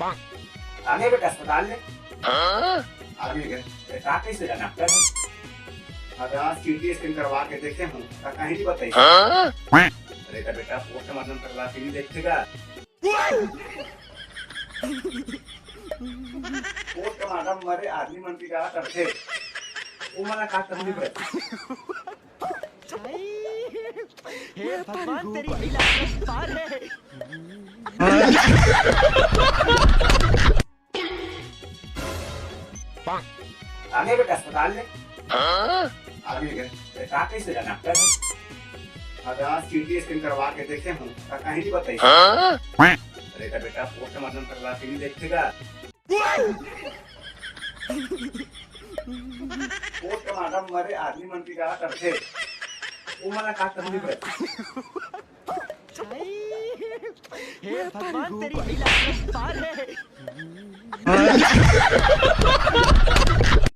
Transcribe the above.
आगे बेटा अस्पताल ले आगे गए बेटा कैसे जाना डॉक्टर है अगर आज सीटी स्कैन करवा के देखे हूँ तो कहीं नहीं बताइए अरे तो बेटा पोस्टमार्टम करवा के नहीं देखेगा पोस्टमार्टम मरे आदमी मन की क्या करते वो मना का तकलीफ है हे भगवान तेरी लीला पार है। आगे बेटा अस्पताल ले आगे गए बेटा कैसे जाना डॉक्टर है अगर आज सीटी स्कैन करवा के देखे हूँ तो कहीं नहीं बताइए अरे तो बेटा पोस्टमार्टम करवा के नहीं देखेगा पोस्टमार्टम मरे आदमी मन की क्या करते वो मना का तकलीफ है हे भगवान तेरी लीला पार है।